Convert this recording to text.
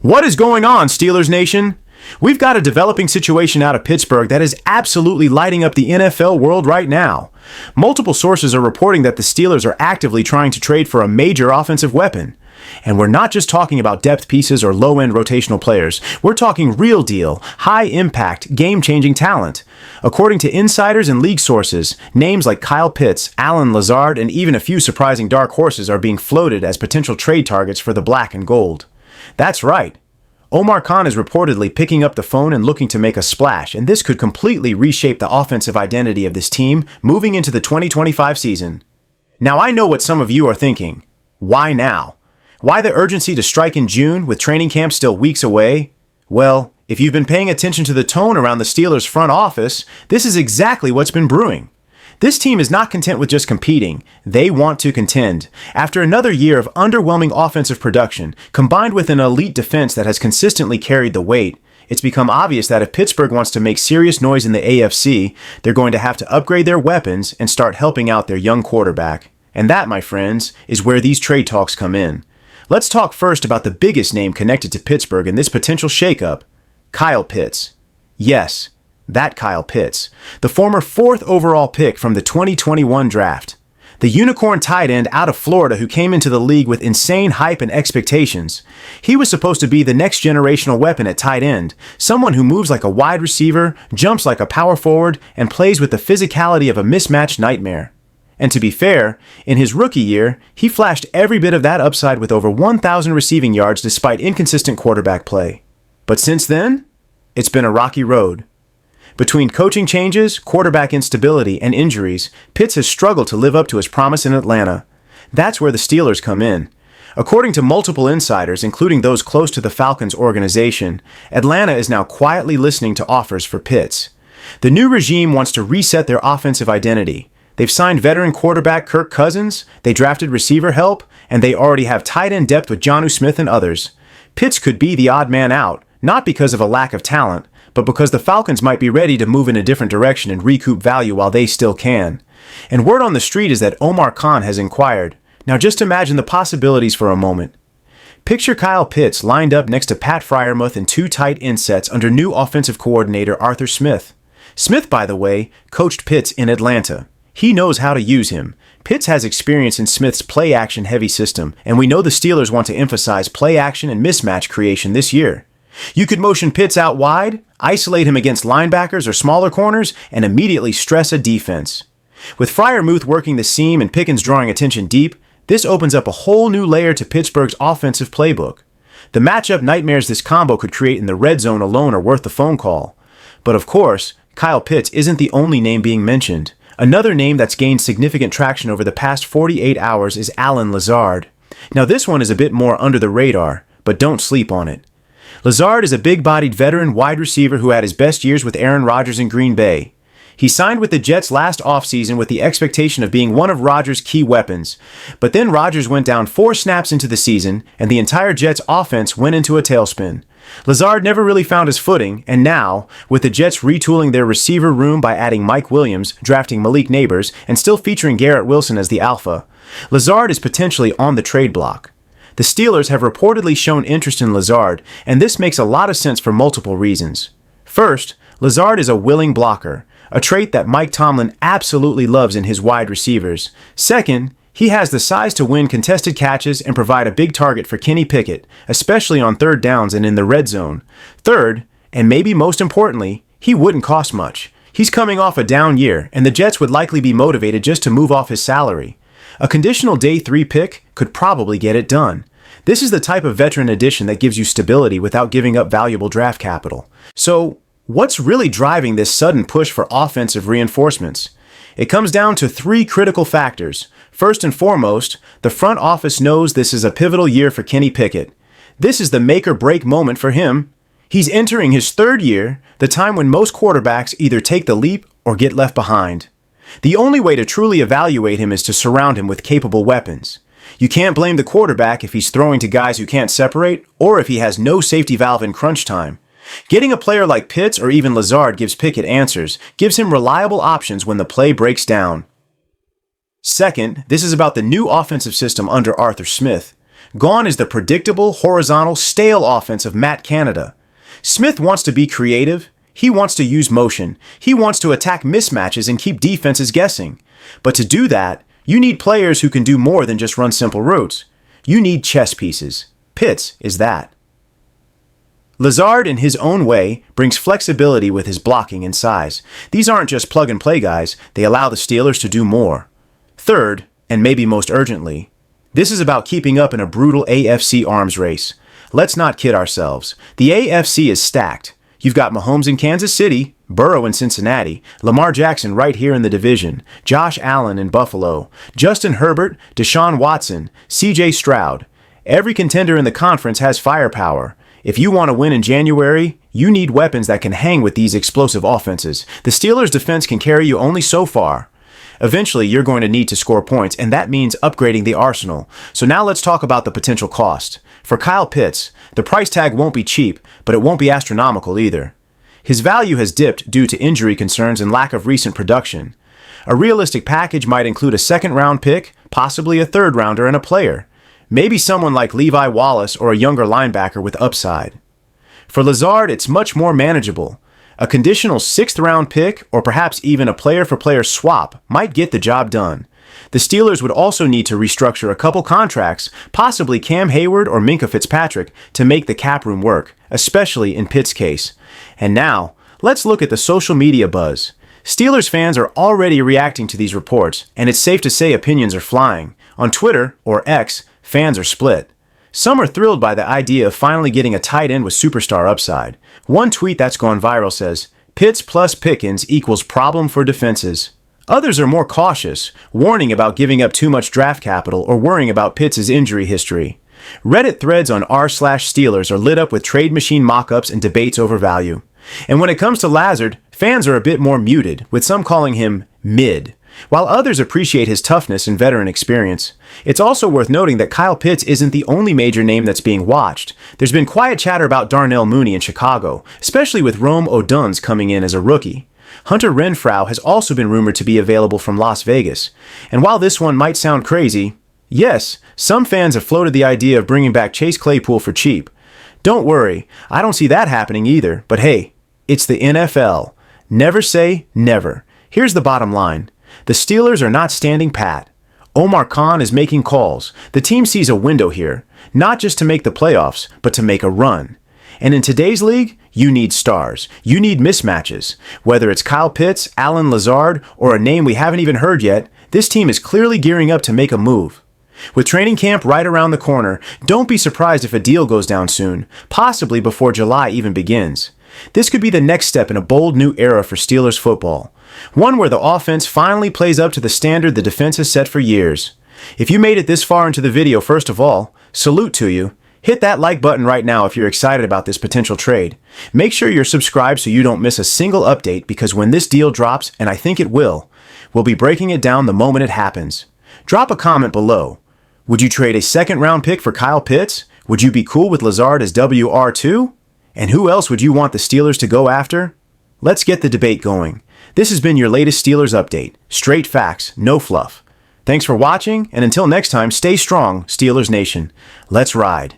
What is going on, Steelers Nation? We've got a developing situation out of Pittsburgh that is absolutely lighting up the NFL world right now. Multiple sources are reporting that the Steelers are actively trying to trade for a major offensive weapon. And we're not just talking about depth pieces or low-end rotational players. We're talking real deal, high-impact, game-changing talent. According to insiders and league sources, names like Kyle Pitts, Lazard, and even a few surprising dark horses are being floated as potential trade targets for the black and gold. That's right. Omar Khan is reportedly picking up the phone and looking to make a splash, and this could completely reshape the offensive identity of this team moving into the 2025 season. Now, I know what some of you are thinking. Why now? Why the urgency to strike in June with training camp still weeks away? Well, if you've been paying attention to the tone around the Steelers' front office, this is exactly what's been brewing. This team is not content with just competing. They want to contend. After another year of underwhelming offensive production, combined with an elite defense that has consistently carried the weight, it's become obvious that if Pittsburgh wants to make serious noise in the AFC, they're going to have to upgrade their weapons and start helping out their young quarterback. And that, my friends, is where these trade talks come in. Let's talk first about the biggest name connected to Pittsburgh in this potential shakeup, Kyle Pitts. Yes, that Kyle Pitts, the former 4th overall pick from the 2021 draft. The unicorn tight end out of Florida who came into the league with insane hype and expectations. He was supposed to be the next generational weapon at tight end, someone who moves like a wide receiver, jumps like a power forward, and plays with the physicality of a mismatched nightmare. And to be fair, in his rookie year, he flashed every bit of that upside with over 1,000 receiving yards despite inconsistent quarterback play. But since then, it's been a rocky road. Between coaching changes, quarterback instability, and injuries, Pitts has struggled to live up to his promise in Atlanta. That's where the Steelers come in. According to multiple insiders, including those close to the Falcons organization, Atlanta is now quietly listening to offers for Pitts. The new regime wants to reset their offensive identity. They've signed veteran quarterback Kirk Cousins, they drafted receiver help, and they already have tight end depth with Jonnu Smith and others. Pitts could be the odd man out, not because of a lack of talent, but because the Falcons might be ready to move in a different direction and recoup value while they still can. And word on the street is that Omar Khan has inquired. Now just imagine the possibilities for a moment. Picture Kyle Pitts lined up next to Pat Freiermuth in 2 tight end sets under new offensive coordinator Arthur Smith. Smith, by the way, coached Pitts in Atlanta. He knows how to use him. Pitts has experience in Smith's play-action heavy system, and we know the Steelers want to emphasize play-action and mismatch creation this year. You could motion Pitts out wide, isolate him against linebackers or smaller corners, and immediately stress a defense. With Freiermuth working the seam and Pickens drawing attention deep, this opens up a whole new layer to Pittsburgh's offensive playbook. The matchup nightmares this combo could create in the red zone alone are worth the phone call. But of course, Kyle Pitts isn't the only name being mentioned. Another name that's gained significant traction over the past 48 hours is Lazard. Now this one is a bit more under the radar, but don't sleep on it. Lazard is a big-bodied veteran wide receiver who had his best years with Aaron Rodgers in Green Bay. He signed with the Jets last offseason with the expectation of being one of Rodgers' key weapons, but then Rodgers went down 4 snaps into the season, and the entire Jets offense went into a tailspin. Lazard never really found his footing, and now, with the Jets retooling their receiver room by adding Mike Williams, drafting Malik Neighbors, and still featuring Garrett Wilson as the alpha, Lazard is potentially on the trade block. The Steelers have reportedly shown interest in Lazard, and this makes a lot of sense for multiple reasons. First, Lazard is a willing blocker, a trait that Mike Tomlin absolutely loves in his wide receivers. Second, he has the size to win contested catches and provide a big target for Kenny Pickett, especially on 3rd downs and in the red zone. Third, and maybe most importantly, he wouldn't cost much. He's coming off a down year, and the Jets would likely be motivated just to move off his salary. A conditional day 3 pick could probably get it done. This is the type of veteran addition that gives you stability without giving up valuable draft capital. So, what's really driving this sudden push for offensive reinforcements? It comes down to 3 critical factors. First and foremost, the front office knows this is a pivotal year for Kenny Pickett. This is the make-or-break moment for him. He's entering his 3rd year, the time when most quarterbacks either take the leap or get left behind. The only way to truly evaluate him is to surround him with capable weapons. You can't blame the quarterback if he's throwing to guys who can't separate, or if he has no safety valve in crunch time. Getting a player like Pitts or even Lazard gives Pickett answers, gives him reliable options when the play breaks down. Second, this is about the new offensive system under Arthur Smith. Gone is the predictable, horizontal, stale offense of Matt Canada. Smith wants to be creative. He wants to use motion. He wants to attack mismatches and keep defenses guessing. But to do that, you need players who can do more than just run simple routes. You need chess pieces. Pitts is that. Lazard, in his own way, brings flexibility with his blocking and size. These aren't just plug-and-play guys. They allow the Steelers to do more. Third, and maybe most urgently, this is about keeping up in a brutal AFC arms race. Let's not kid ourselves. The AFC is stacked. You've got Mahomes in Kansas City, Burrow in Cincinnati, Lamar Jackson right here in the division, Josh Allen in Buffalo, Justin Herbert, Deshaun Watson, C.J. Stroud. Every contender in the conference has firepower. If you want to win in January, you need weapons that can hang with these explosive offenses. The Steelers' defense can carry you only so far. Eventually, you're going to need to score points, and that means upgrading the arsenal. So now let's talk about the potential cost. For Kyle Pitts, the price tag won't be cheap, but it won't be astronomical either. His value has dipped due to injury concerns and lack of recent production. A realistic package might include a second-round pick, possibly a third-rounder, and a player. Maybe someone like Levi Wallace or a younger linebacker with upside. For Lazard, it's much more manageable. A conditional sixth-round pick or perhaps even a player-for-player swap might get the job done. The Steelers would also need to restructure a couple contracts, possibly Cam Hayward or Minkah Fitzpatrick, to make the cap room work, especially in Pitt's case. And now, let's look at the social media buzz. Steelers fans are already reacting to these reports, and it's safe to say opinions are flying. On Twitter, or X, fans are split. Some are thrilled by the idea of finally getting a tight end with superstar upside. One tweet that's gone viral says, "Pitts plus Pickens equals problem for defenses." Others are more cautious, warning about giving up too much draft capital or worrying about Pitts' injury history. Reddit threads on r/Steelers are lit up with trade machine mock-ups and debates over value. And when it comes to Lazard, fans are a bit more muted, with some calling him mid. While others appreciate his toughness and veteran experience, it's also worth noting that Kyle Pitts isn't the only major name that's being watched. There's been quiet chatter about Darnell Mooney in Chicago, especially with Rome Odunze coming in as a rookie. Hunter Renfrow has also been rumored to be available from Las Vegas. And while this one might sound crazy, yes, some fans have floated the idea of bringing back Chase Claypool for cheap. Don't worry, I don't see that happening either, but hey, it's the NFL. Never say never. Here's the bottom line. The Steelers are not standing pat. Omar Khan is making calls. The team sees a window here, not just to make the playoffs, but to make a run. And in today's league, you need stars. You need mismatches. Whether it's Kyle Pitts, Allen Lazard, or a name we haven't even heard yet, this team is clearly gearing up to make a move. With training camp right around the corner, don't be surprised if a deal goes down soon, possibly before July even begins. This could be the next step in a bold new era for Steelers football. One where the offense finally plays up to the standard the defense has set for years. If you made it this far into the video, first of all, salute to you. Hit that like button right now if you're excited about this potential trade. Make sure you're subscribed so you don't miss a single update, because when this deal drops, and I think it will, we'll be breaking it down the moment it happens. Drop a comment below. Would you trade a second-round pick for Kyle Pitts? Would you be cool with Lazard as WR2? And who else would you want the Steelers to go after? Let's get the debate going. This has been your latest Steelers update. Straight facts, no fluff. Thanks for watching, and until next time, stay strong, Steelers Nation. Let's ride.